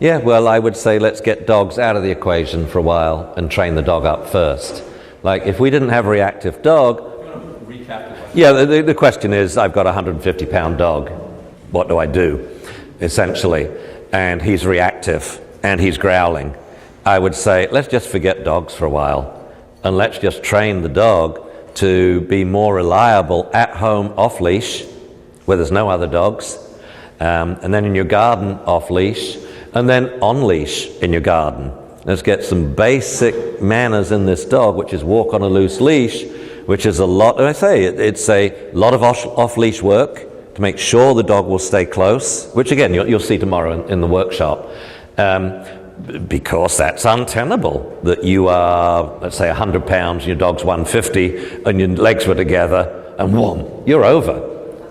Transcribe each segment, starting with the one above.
Yeah, well, I would say let's get dogs out of the equation for a while and train the dog up first. Like, if we didn't have a reactive dog... Yeah, the question is, I've got a 150-pound dog. What do I do, essentially? And he's reactive, and he's growling. I would say, let's just forget dogs for a while, and let's just train the dog to be more reliable at home off-leash, where there's no other dogs, and then in your garden off-leash, and then on-leash in your garden. Let's get some basic manners in this dog, which is walk on a loose leash, which is a lot, it's a lot of off-leash work to make sure the dog will stay close, which again, you'll see tomorrow in the workshop, because that's untenable, that you are, let's say, 100 pounds, your dog's 150, and your legs were together, and whoom, you're over.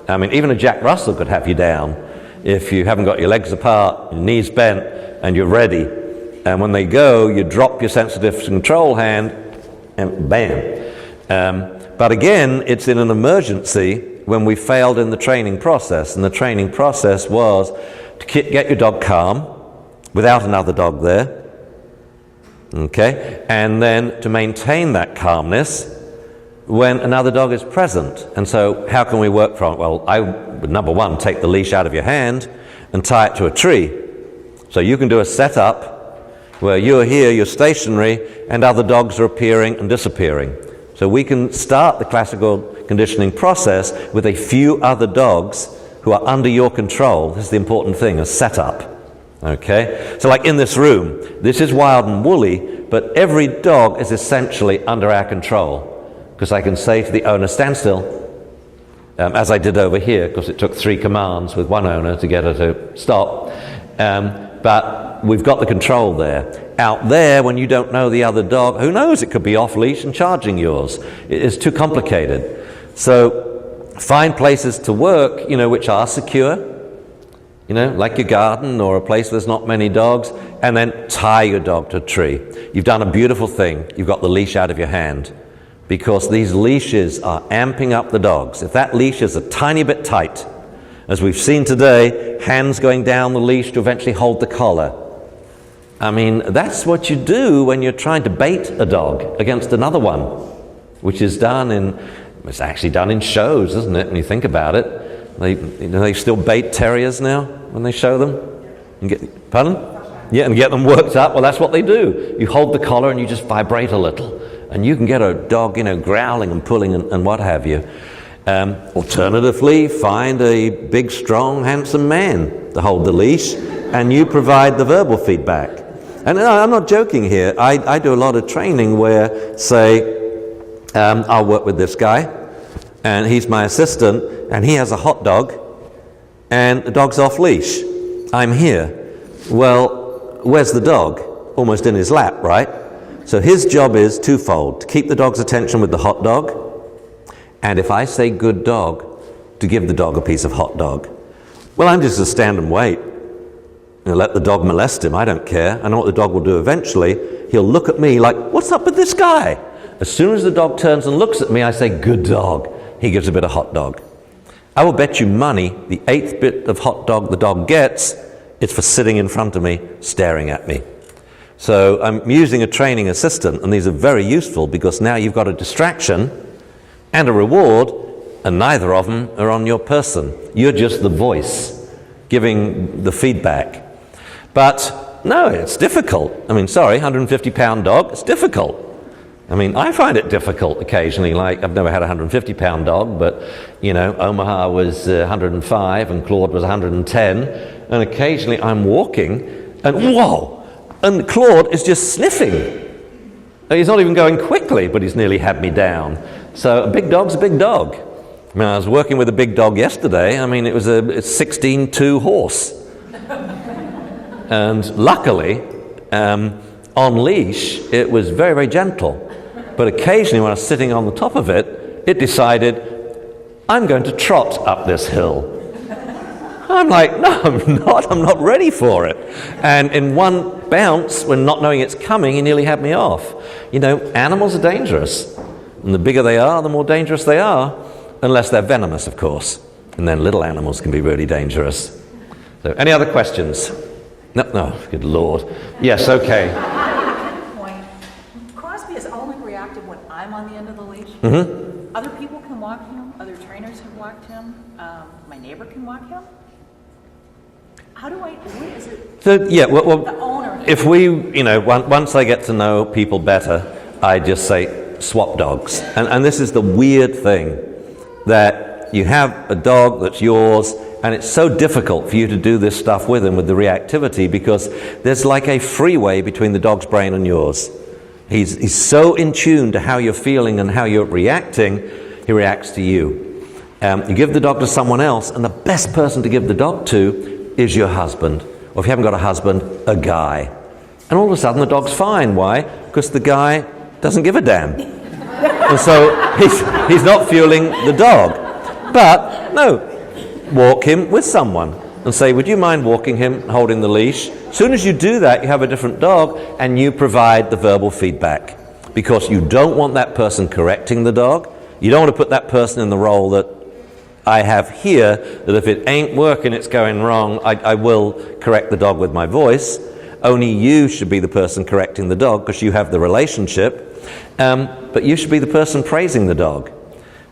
I mean, even a Jack Russell could have you down if you haven't got your legs apart, your knees bent, and you're ready. And when they go, you drop your sensitive control hand, and bam. But again, it's in an emergency when we failed in the training process. And the training process was to get your dog calm without another dog there, okay? And then to maintain that calmness when another dog is present. And so how can we work from it? Well, I would, number one, take the leash out of your hand and tie it to a tree. So you can do a setup where you're here, you're stationary, and other dogs are appearing and disappearing. So we can start the classical conditioning process with a few other dogs who are under your control. This is the important thing, a setup. Okay? So like in this room, this is wild and woolly, but every dog is essentially under our control. Because I can say to the owner, stand still, as I did over here, because it took 3 commands with one owner to get her to stop. But we've got the control there. Out there, when you don't know the other dog, who knows, it could be off-leash and charging yours. It is too complicated. So find places to work, which are secure, like your garden or a place where there's not many dogs, and then tie your dog to a tree. You've done a beautiful thing. You've got the leash out of your hand, because these leashes are amping up the dogs. If that leash is a tiny bit tight, as we've seen today, hands going down the leash to eventually hold the collar. I mean, that's what you do when you're trying to bait a dog against another one, which is it's actually done in shows, isn't it, when you think about it? They still bait terriers now when they show them? Pardon? Yeah, and get them worked up. Well, that's what they do. You hold the collar and you just vibrate a little. And you can get a dog, growling and pulling and what have you. Alternatively, find a big, strong, handsome man to hold the leash, and you provide the verbal feedback. And I'm not joking here. I do a lot of training where, say, I'll work with this guy, and he's my assistant, and he has a hot dog, and the dog's off leash. I'm here. Well, where's the dog? Almost in his lap, right? So his job is twofold: to keep the dog's attention with the hot dog, and if I say good dog, to give the dog a piece of hot dog. Well, I'm just to stand and wait and let the dog molest him. I don't care. I know what the dog will do eventually. He'll look at me like, what's up with this guy? As soon as the dog turns and looks at me, I say, good dog. He gives a bit of hot dog. I will bet you money the 8th bit of hot dog the dog gets, it's for sitting in front of me, staring at me. So I'm using a training assistant, and these are very useful because now you've got a distraction and a reward, and neither of them are on your person. You're just the voice giving the feedback. But no, it's difficult. 150-pound dog, it's difficult. I find it difficult occasionally. Like, I've never had a 150-pound dog, but, Omaha was 105 and Claude was 110. And occasionally I'm walking and whoa! And Claude is just sniffing. He's not even going quickly, but he's nearly had me down. So a big dog's a big dog. I was working with a big dog yesterday. It was a 16-2 horse. And luckily, on leash, it was very, very gentle. But occasionally when I was sitting on the top of it, it decided, I'm going to trot up this hill. I'm like, no, I'm not ready for it. And in one bounce, when not knowing it's coming, he nearly had me off. Animals are dangerous. And the bigger they are, the more dangerous they are, unless they're venomous, of course. And then little animals can be really dangerous. So, any other questions? No, good Lord. Yes, okay. Point. Crosby is only reactive when I'm on the end of the leash. Mm-hmm. Other people can walk him. Other trainers have walked him. My neighbor can walk him. How do I? What is it? So yeah, well, The owner. if we, once I get to know people better, I just say swap dogs. And this is the weird thing, that you have a dog that's yours, and it's so difficult for you to do this stuff with him, with the reactivity, because there's like a freeway between the dog's brain and yours. He's so in tune to how you're feeling and how you're reacting, he reacts to you. You give the dog to someone else, and the best person to give the dog to is your husband. Or if you haven't got a husband, a guy. And all of a sudden the dog's fine. Why? Because the guy doesn't give a damn. And so he's not fueling the dog. But no, walk him with someone and say, would you mind walking him, holding the leash? As soon as you do that, you have a different dog, and you provide the verbal feedback. Because you don't want that person correcting the dog. You don't want to put that person in the role that I have here, that if it ain't working, it's going wrong, I will correct the dog with my voice. Only you should be the person correcting the dog, because you have the relationship. But you should be the person praising the dog.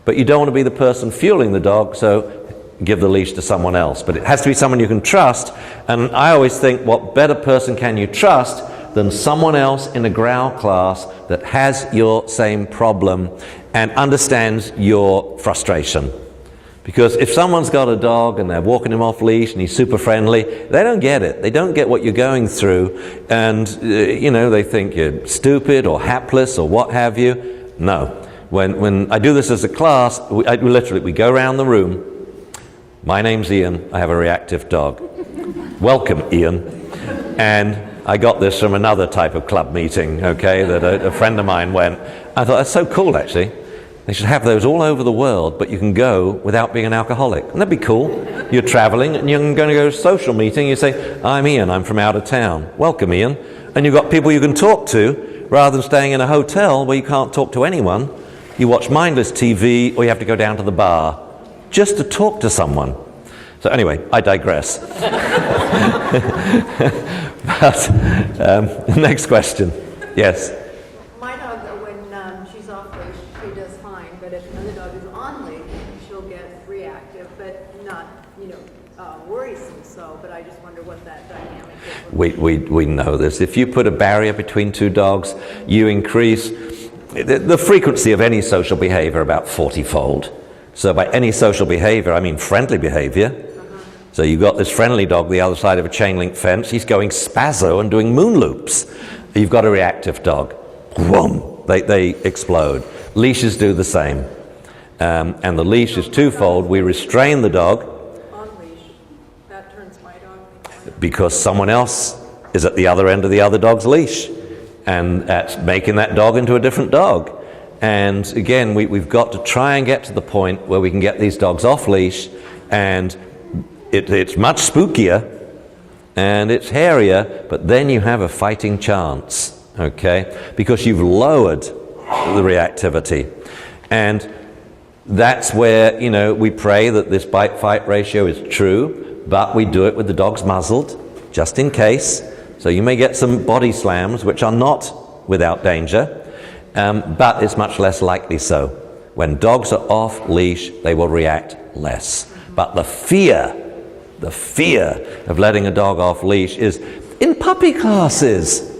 But you don't want to be the person fueling the dog, so give the leash to someone else. But it has to be someone you can trust. And I always think, what better person can you trust than someone else in a growl class that has your same problem and understands your frustration? Because if someone's got a dog and they're walking him off leash and he's super friendly, they don't get it. They don't get what you're going through. And, they think you're stupid or hapless or what have you. No. When I do this as a class, we go around the room. My name's Ian. I have a reactive dog. Welcome, Ian. And I got this from another type of club meeting, okay, that a friend of mine went. I thought, that's so cool, actually. They should have those all over the world, but you can go without being an alcoholic. And that'd be cool. You're traveling and you're going to go to a social meeting. You say, I'm Ian, I'm from out of town. Welcome, Ian. And you've got people you can talk to, rather than staying in a hotel where you can't talk to anyone. You watch mindless TV, or you have to go down to the bar just to talk to someone. So anyway, I digress. But next question. Yes. My dog, when she's off leash, she does fine. But if another dog is on leash, she'll get reactive, but not, worrisome. So, but I just wonder what that dynamic is. We know this. If you put a barrier between two dogs, you increase the frequency of any social behavior about 40-fold. So by any social behavior, I mean friendly behavior. So you've got this friendly dog the other side of a chain link fence. He's going spazzo and doing moon loops. You've got a reactive dog. Whoom! They explode. Leashes do the same. And the leash is twofold. We restrain the dog. On leash, that turns my dog. Because someone else is at the other end of the other dog's leash. And that's making that dog into a different dog. And again, we've got to try and get to the point where we can get these dogs off leash, and it's much spookier and it's hairier, but then you have a fighting chance, okay? Because you've lowered the reactivity. And that's where, we pray that this bite-fight ratio is true, but we do it with the dogs muzzled, just in case. So you may get some body slams, which are not without danger, but it's much less likely so. When dogs are off leash, they will react less. But the fear of letting a dog off leash is in puppy classes.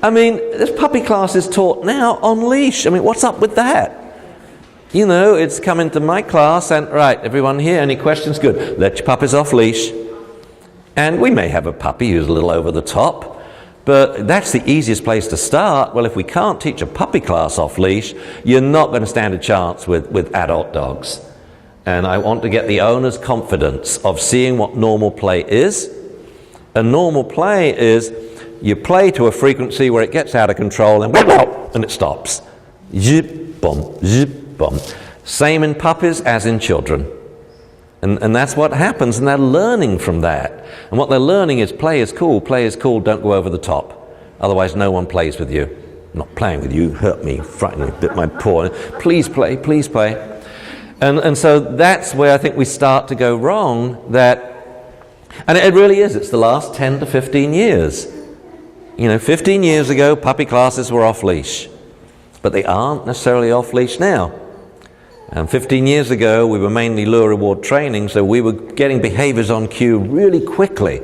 I mean, there's puppy classes taught now on leash. I mean, what's up with that? It's come into my class and, right, everyone here, any questions? Good. Let your puppies off leash. And we may have a puppy who's a little over the top, but that's the easiest place to start. Well, if we can't teach a puppy class off leash, you're not going to stand a chance with adult dogs. And I want to get the owner's confidence of seeing what normal play is. And normal play is you play to a frequency where it gets out of control and it stops. Zip, boom, zip, boom. Same in puppies as in children. And that's what happens, and they're learning from that. And what they're learning is play is cool, don't go over the top. Otherwise no one plays with you. I'm not playing with you, hurt me, frighten me, bit my paw. Please play, please play. And so that's where I think we start to go wrong, that And it really is. It's the last 10 to 15 years. 15 years ago, puppy classes were off-leash. But they aren't necessarily off-leash now. And 15 years ago, we were mainly lure reward training, so we were getting behaviors on cue really quickly.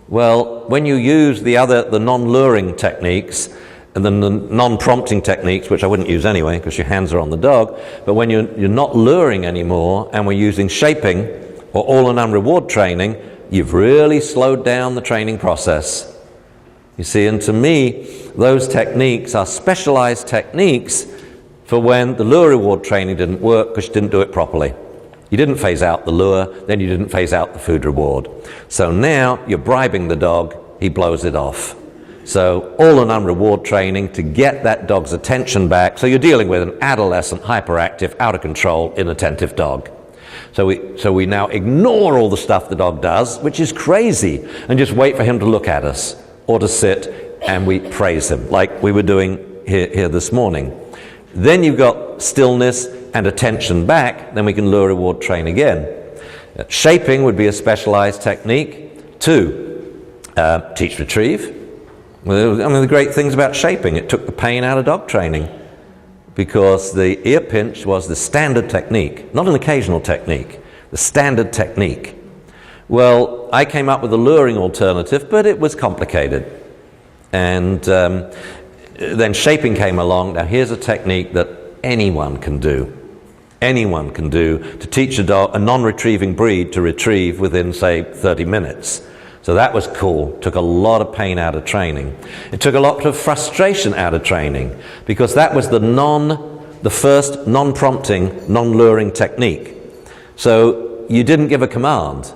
Well, when you use the non-luring techniques, and then the non-prompting techniques, which I wouldn't use anyway, because your hands are on the dog, but when you're not luring anymore, and we're using shaping, or all or none reward training, you've really slowed down the training process. You see, and to me, those techniques are specialized techniques for when the lure reward training didn't work because you didn't do it properly. You didn't phase out the lure, then you didn't phase out the food reward. So now you're bribing the dog, he blows it off. So all or none reward training to get that dog's attention back. So you're dealing with an adolescent, hyperactive, out of control, inattentive dog. So we now ignore all the stuff the dog does, which is crazy, and just wait for him to look at us or to sit, and we praise him, like we were doing here this morning. Then you've got stillness and attention back, then we can lure reward train again. Shaping would be a specialized technique. 2, teach retrieve. The great things about shaping, it took the pain out of dog training, because the ear pinch was the standard technique, not an occasional technique, the standard technique. Well, I came up with a luring alternative, but it was complicated. And then shaping came along. Now here's a technique that anyone can do. Anyone can do to teach a dog, a non-retrieving breed, to retrieve within, say, 30 minutes. So that was cool. Took a lot of pain out of training. It took a lot of frustration out of training, because that was the first non-prompting, non-luring technique. So you didn't give a command,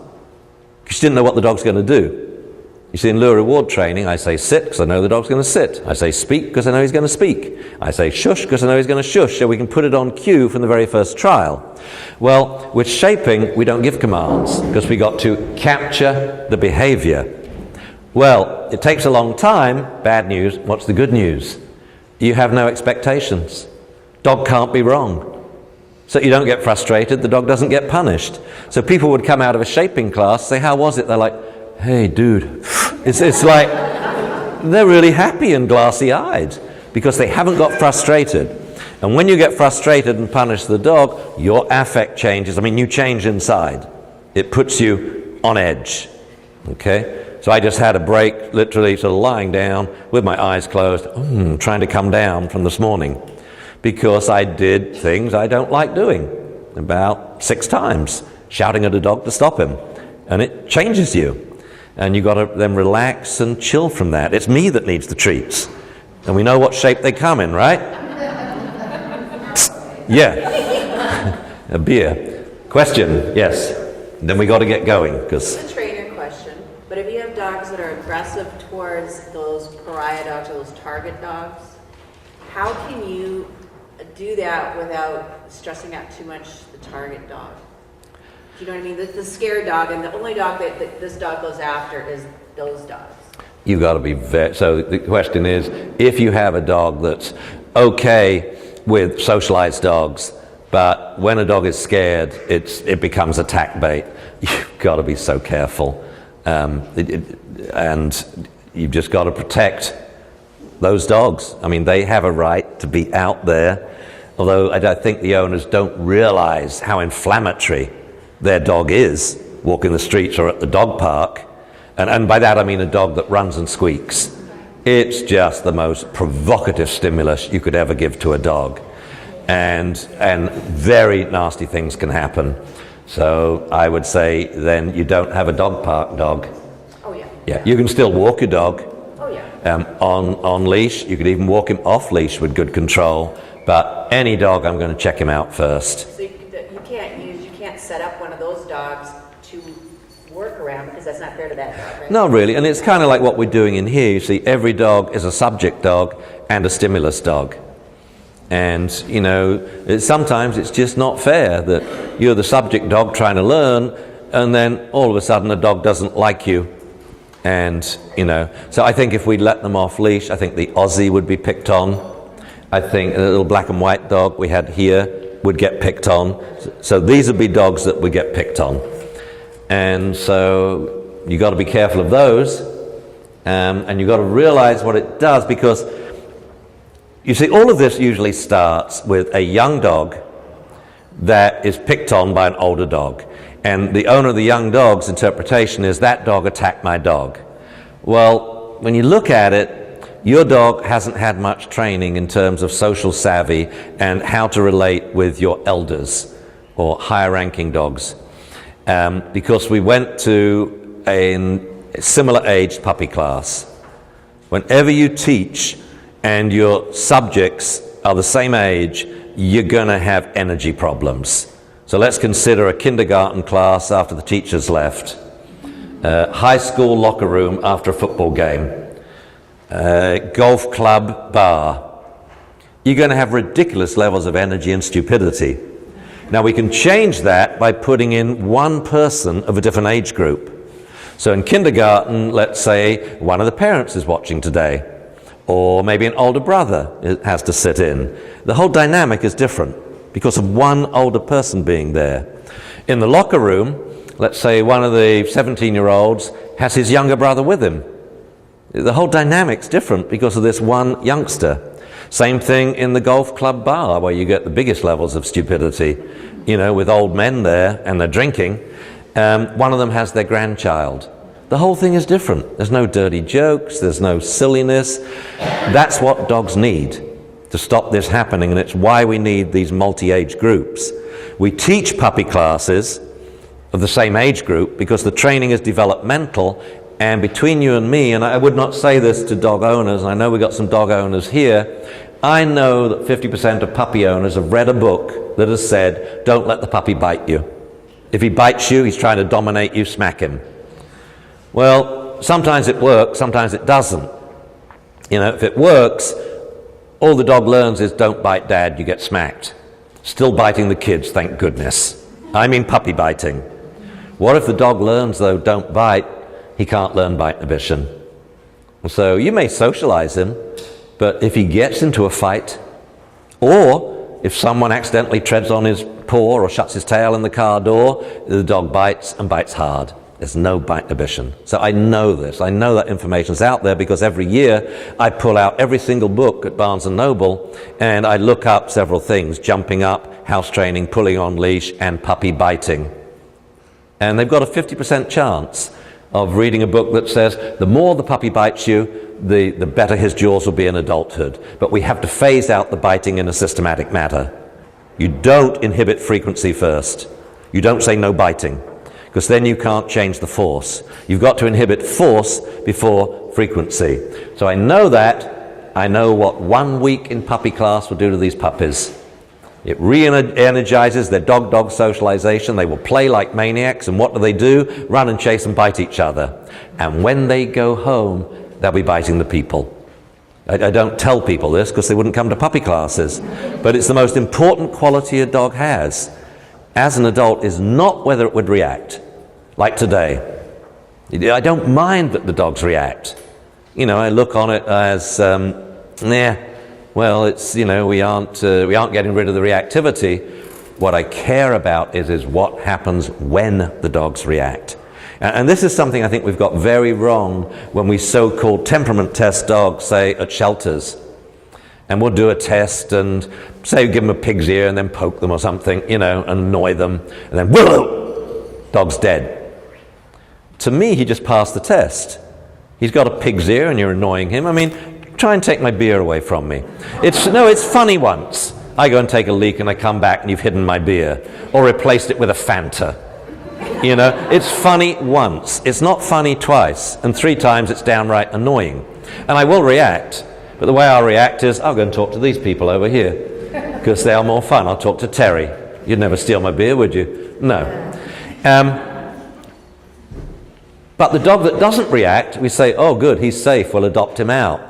because you didn't know what the dog's going to do. You see, in lure reward training, I say sit because I know the dog's going to sit. I say speak because I know he's going to speak. I say shush because I know he's going to shush, so we can put it on cue from the very first trial. Well, with shaping, we don't give commands because we got to capture the behavior. Well, it takes a long time. Bad news. What's the good news? You have no expectations. Dog can't be wrong. So you don't get frustrated. The dog doesn't get punished. So people would come out of a shaping class, say, how was it? They're like, hey, dude. It's like they're really happy and glassy-eyed because they haven't got frustrated. And when you get frustrated and punish the dog, your affect changes. I mean, you change inside. It puts you on edge. Okay? So I just had a break, literally sort of lying down with my eyes closed, trying to come down from this morning, because I did things I don't like doing about 6 times, shouting at a dog to stop him. And it changes you. And you've got to then relax and chill from that. It's me that needs the treats. And we know what shape they come in, right? Yeah. A beer. Question, yes. Then we got to get going, because It's a trainer question, but if you have dogs that are aggressive towards those pariah dogs or those target dogs, how can you do that without stressing out too much the target dog? Do you know what I mean? The scared dog, and the only dog that this dog goes after is those dogs. you've got to be so the question is, if you have a dog that's okay with socialized dogs, but when a dog is scared, it becomes attack bait, you've got to be so careful. And you've just got to protect those dogs. I mean, they have a right to be out there, although I think the owners don't realize how inflammatory their dog is walking the streets or at the dog park. And by that I mean a dog that runs and squeaks. It's just the most provocative stimulus you could ever give to a dog. And very nasty things can happen. So I would say then you don't have a dog park dog. Oh yeah. Yeah, you can still walk your dog Oh yeah. on leash. You could even walk him off leash with good control. But any dog, I'm going to check him out first. So you can't set up one of those dogs to work around, because that's not fair to that dog, right? No, really, and it's kind of like what we're doing in here. You see, every dog is a subject dog and a stimulus dog. And, you know, sometimes it's just not fair that you're the subject dog trying to learn, and then all of a sudden the dog doesn't like you. And, you know, so I think if we let them off leash, I think the Aussie would be picked on. I think a little black and white dog we had here would get picked on. So these would be dogs that would get picked on. And so You got to be careful of those, and you got to realize what it does, because you see, all of this usually starts with a young dog that is picked on by an older dog. And the owner of the young dog's interpretation is, that dog attacked my dog. Well, when you look at it, your dog hasn't had much training in terms of social savvy and how to relate with your elders or higher ranking dogs. Because we went to a similar aged puppy class. Whenever you teach and your subjects are the same age, you're going to have energy problems. So let's consider a kindergarten class after the teachers left, high school locker room after a football game, golf club bar. You're going to have ridiculous levels of energy and stupidity. Now we can change that by putting in one person of a different age group. So in kindergarten, let's say one of the parents is watching today, or maybe an older brother has to sit in. The whole dynamic is different because of one older person being there. In the locker room, let's say one of the 17-year-olds has his younger brother with him. The whole dynamic's different because of this one youngster. Same thing in the golf club bar, where you get the biggest levels of stupidity, you know, with old men there and they're drinking. One of them has their grandchild. The whole thing is different. There's no dirty jokes, there's no silliness. That's what dogs need to stop this happening, and it's why we need these multi-age groups. We teach puppy classes of the same age group because the training is developmental, and between you and me, and I would not say this to dog owners, and I know we've got some dog owners here, I know that 50% of puppy owners have read a book that has said, don't let the puppy bite you. If he bites you, he's trying to dominate you, smack him. Well, sometimes it works, sometimes it doesn't. You know, if it works, all the dog learns is don't bite dad, you get smacked. Still biting the kids, thank goodness. I mean puppy biting. What if the dog learns, though, don't bite? He can't learn bite inhibition. So you may socialize him, but if he gets into a fight, or if someone accidentally treads on his paw or shuts his tail in the car door, the dog bites and bites hard. There's no bite inhibition. So I know this. I know that information's out there because every year I pull out every single book at Barnes & Noble and I look up several things: jumping up, house training, pulling on leash, and puppy biting. And they've got a 50% chance of reading a book that says the more the puppy bites you, the better his jaws will be in adulthood. But we have to phase out the biting in a systematic manner. You don't inhibit frequency first. You don't say no biting, because then you can't change the force. You've got to inhibit force before frequency. So I know that. I know what 1 week in puppy class will do to these puppies. It re-energizes their dog-dog socialization. They will play like maniacs, and what do? Run and chase and bite each other. And when they go home, they'll be biting the people. I don't tell people this because they wouldn't come to puppy classes, but it's the most important quality a dog has as an adult is not whether it would react, like today. I don't mind that the dogs react. You know, I look on it as, well, it's, you know, we aren't getting rid of the reactivity. What I care about is what happens when the dogs react. And this is something I think we've got very wrong when we so-called temperament test dogs, say, at shelters. And we'll do a test and say give them a pig's ear and then poke them or something, you know, and annoy them, and then whoa, dog's dead. To me, he just passed the test. He's got a pig's ear and you're annoying him. I mean, try and take my beer away from me. It's funny once. I go and take a leak and I come back and you've hidden my beer, or replaced it with a Fanta. You know, it's funny once. It's not funny twice, and 3 times it's downright annoying. And I will react. But the way I'll react is, I'll go and talk to these people over here, because they are more fun. I'll talk to Terry. You'd never steal my beer, would you? No. But the dog that doesn't react, we say, oh good, he's safe, we'll adopt him out.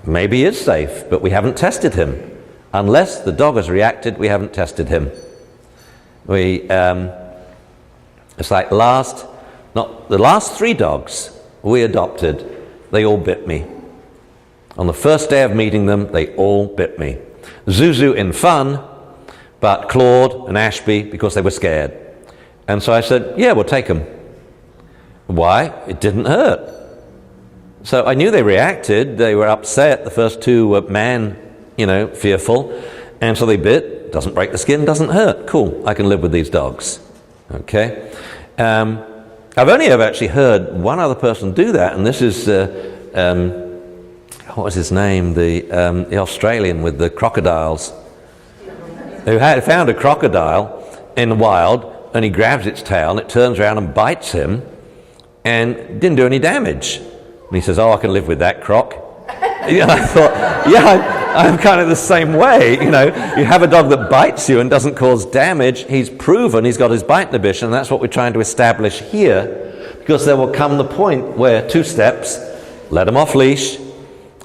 Maybe he is safe, but we haven't tested him. Unless the dog has reacted, we haven't tested him. It's like the last 3 dogs we adopted, they all bit me. On the first day of meeting them, they all bit me. Zuzu in fun, but Claude and Ashby because they were scared. And so I said, yeah, we'll take them. Why? It didn't hurt. So I knew they reacted. They were upset. The first two were fearful. And so they bit. Doesn't break the skin, doesn't hurt. Cool, I can live with these dogs. Okay? I've only ever actually heard one other person do that, and this is, what was his name? The Australian with the crocodiles. Who had found a crocodile in the wild, and he grabs its tail, and it turns around and bites him, and didn't do any damage. And he says, "Oh, I can live with that, croc." I thought, I'm kind of the same way. You have a dog that bites you and doesn't cause damage. He's proven he's got his bite inhibition, and that's what we're trying to establish here, because there will come the point where 2 steps, let him off leash,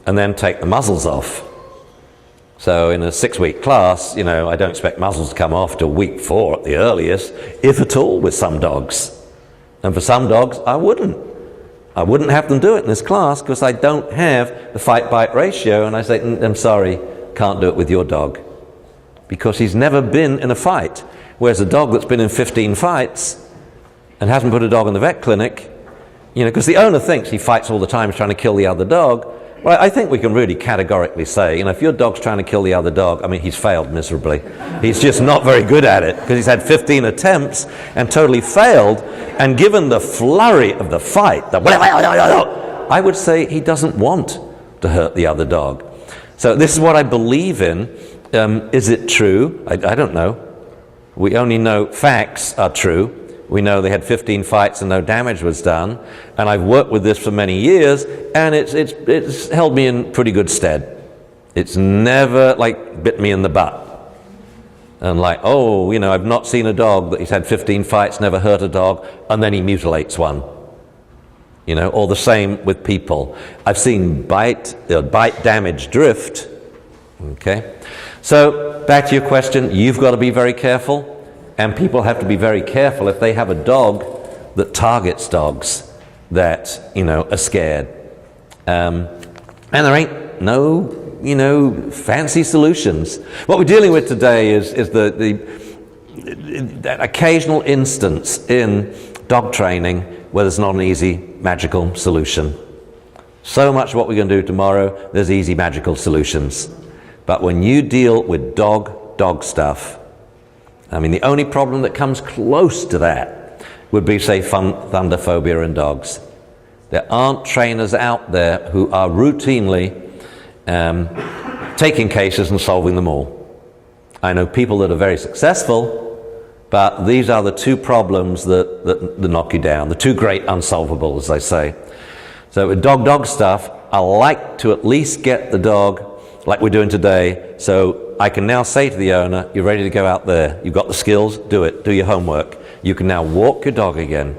and then take the muzzles off. So in a 6-week class, I don't expect muzzles to come off till week 4 at the earliest, if at all, with some dogs. And for some dogs, I wouldn't have them do it in this class because I don't have the fight-bite ratio, and I say, "I'm sorry, can't do it with your dog," because he's never been in a fight. Whereas a dog that's been in 15 fights and hasn't put a dog in the vet clinic, because the owner thinks he fights all the time, he's trying to kill the other dog. Well, I think we can really categorically say, if your dog's trying to kill the other dog, he's failed miserably. He's just not very good at it, because he's had 15 attempts and totally failed. And given the flurry of the fight, I would say he doesn't want to hurt the other dog. So this is what I believe in. Is it true? I don't know. We only know facts are true. We know they had 15 fights and no damage was done. And I've worked with this for many years, and it's held me in pretty good stead. It's never bit me in the butt. And I've not seen a dog that he's had 15 fights, never hurt a dog, and then he mutilates one. Or the same with people. I've seen bite damage drift. Okay? So, back to your question, you've got to be very careful. And people have to be very careful if they have a dog that targets dogs that, are scared. And there ain't no, fancy solutions. What we're dealing with today is that occasional instance in dog training where there's not an easy, magical solution. So much of what we're going to do tomorrow, there's easy, magical solutions. But when you deal with dog stuff, the only problem that comes close to that would be, say, thunder phobia in dogs. There aren't trainers out there who are routinely taking cases and solving them all. I know people that are very successful, but these are the 2 problems that knock you down, the 2 great unsolvables, as I say. So with dog stuff, I like to at least get the dog, like we're doing today, so I can now say to the owner, "You're ready to go out there. You've got the skills, do it. Do your homework. You can now walk your dog again.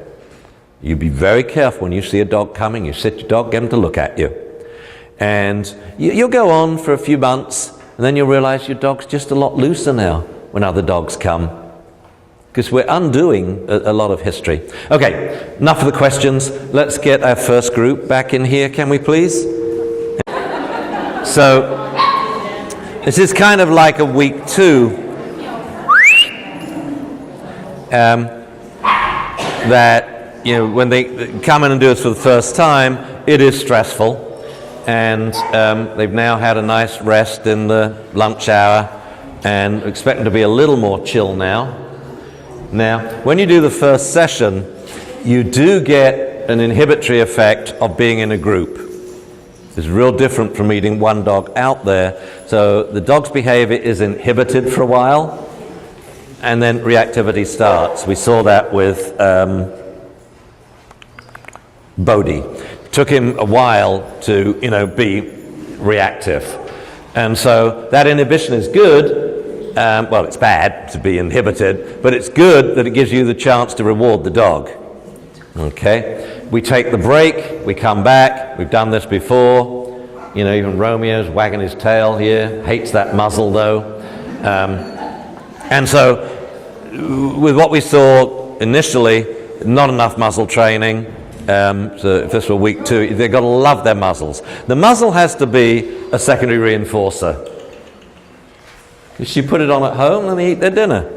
You be very careful when you see a dog coming. You sit your dog, get him to look at you. And you'll go on for a few months, and then you'll realize your dog's just a lot looser now when other dogs come. Because we're undoing a lot of history. Okay, enough of the questions. Let's get our first group back in here, can we please? So, this is kind of like a week 2 that, when they come in and do this for the first time, it is stressful. And they've now had a nice rest in the lunch hour and expecting to be a little more chill now. Now, when you do the first session, you do get an inhibitory effect of being in a group. It's real different from meeting one dog out there. So the dog's behavior is inhibited for a while, and then reactivity starts. We saw that with Bodhi. It took him a while to, be reactive. And so that inhibition is good. Well, it's bad to be inhibited, but it's good that it gives you the chance to reward the dog. Okay? We take the break, we come back, we've done this before. Even Romeo's wagging his tail here, hates that muzzle though. And so, with what we saw initially, not enough muzzle training. So if this were week 2, they've got to love their muzzles. The muzzle has to be a secondary reinforcer. You put it on at home and they eat their dinner.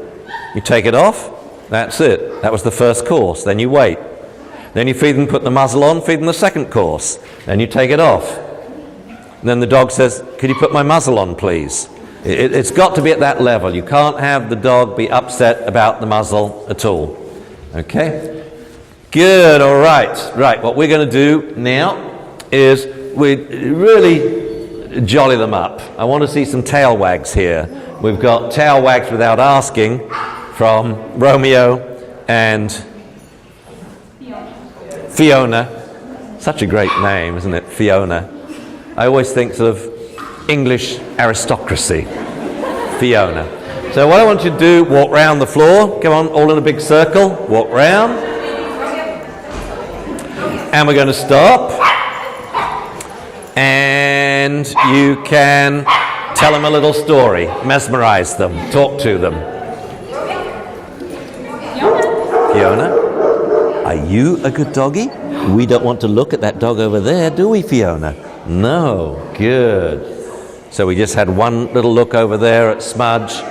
You take it off, that's it. That was the first course. Then you wait. Then you feed them, put the muzzle on, feed them the second course. Then you take it off. And then the dog says, could you put my muzzle on, please? It's got to be at that level. You can't have the dog be upset about the muzzle at all. Okay? Good, all right. Right, what we're going to do now is we really jolly them up. I want to see some tail wags here. We've got tail wags without asking from Romeo and Fiona. Such a great name, isn't it? Fiona. I always think sort of English aristocracy. Fiona. So what I want you to do, walk round the floor. Come on, all in a big circle. Walk round. And we're going to stop. And you can tell them a little story. Mesmerize them. Talk to them. Fiona, are you a good doggy? We don't want to look at that dog over there, do we, Fiona? No. Good. So we just had one little look over there at Smudge.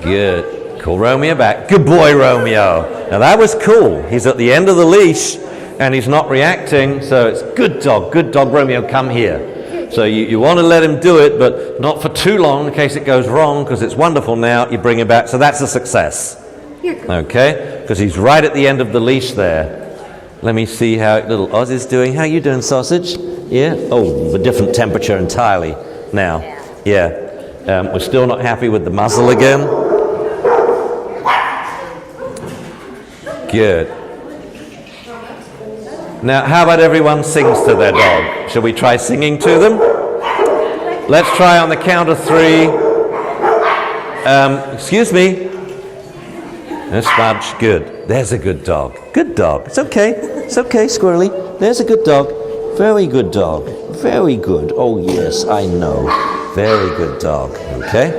Good. Call Romeo back. Good boy, Romeo. Now that was cool. He's at the end of the leash and he's not reacting, so it's good dog, Romeo, come here. So you want to let him do it, but not for too long in case it goes wrong, because it's wonderful now. You bring him back. So that's a success. Okay? Because he's right at the end of the leash there. Let me see how little Oz is doing. How you doing, Sausage? Yeah? Oh, a different temperature entirely now. Yeah. We're still not happy with the muzzle again. Good. Now, how about everyone sings to their dog? Shall we try singing to them? Let's try on the count of 3. Excuse me. Smudge, good. There's a good dog. Good dog. It's okay. It's okay, Squirrely. There's a good dog. Very good dog. Very good. Oh, yes, I know. Very good dog. Okay?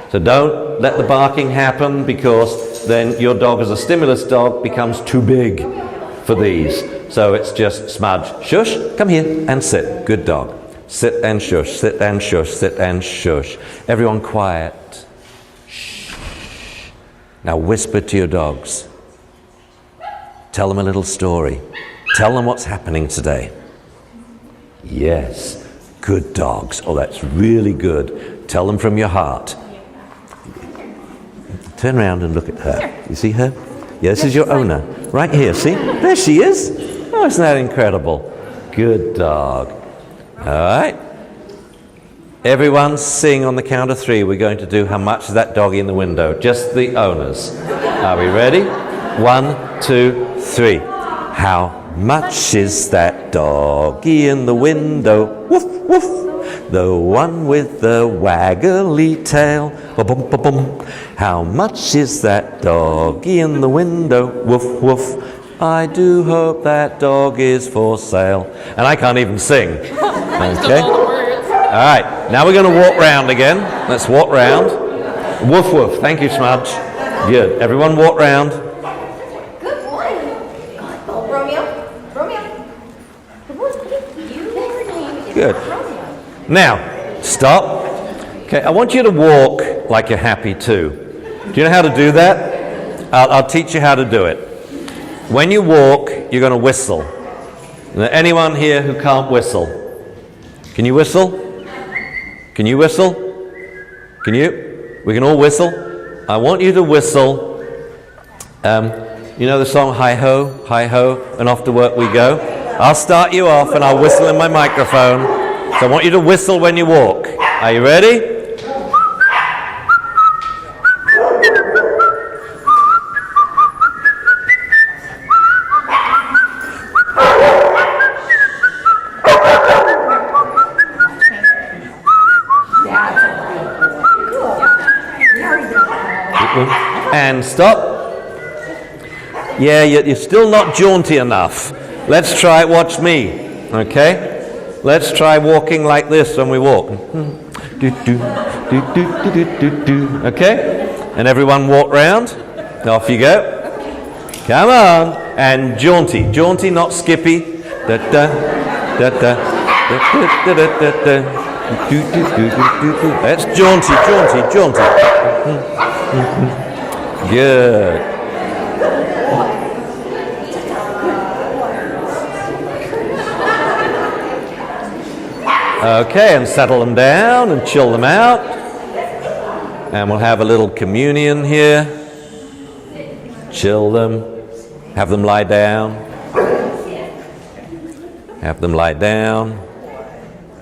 So don't let the barking happen, because then your dog as a stimulus dog becomes too big for these. So it's just Smudge. Shush. Come here and sit. Good dog. Sit and shush. Sit and shush. Sit and shush. Everyone quiet. Now whisper to your dogs. Tell them a little story. Tell them what's happening today. Yes, good dogs. Oh, that's really good. Tell them from your heart. Turn around and look at her. You see her? Yeah, this is your owner. Right here, see? There she is. Oh, isn't that incredible? Good dog. All right. Everyone sing on the count of 3. We're going to do How Much Is That Doggy in the Window? Just the owners. Are we ready? 1, 2, 3. How much is that doggy in the window? Woof, woof. The one with the waggly tail. Ba-bum, ba-bum. How much is that doggy in the window? Woof, woof. I do hope that dog is for sale. And I can't even sing. Okay? All right, now we're going to walk round again. Let's walk round. Woof, woof. Thank you, Smudge. Good. Everyone walk round. Good boy. Oh, Romeo. Good boy. Your name is Good. Romeo. Now, stop. Okay, I want you to walk like you're happy too. Do you know how to do that? I'll teach you how to do it. When you walk, you're going to whistle. Anyone here who can't whistle? Can you whistle? Can you whistle? Can you? We can all whistle. I want you to whistle. You know the song Hi Ho, and off to work we go? I'll start you off and I'll whistle in my microphone. So I want you to whistle when you walk. Are you ready? And stop. Yeah, you're still not jaunty enough. Let's try it. Watch me. Okay? Let's try walking like this when we walk. Okay? And everyone walk round. Off you go. Come on. And jaunty. Jaunty, not skippy. Da da da da da da da da da. That's jaunty. Good. Okay, and settle them down and chill them out. And we'll have a little communion here. Chill them. Have them lie down. Have them lie down.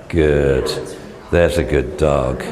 Good. There's a good dog.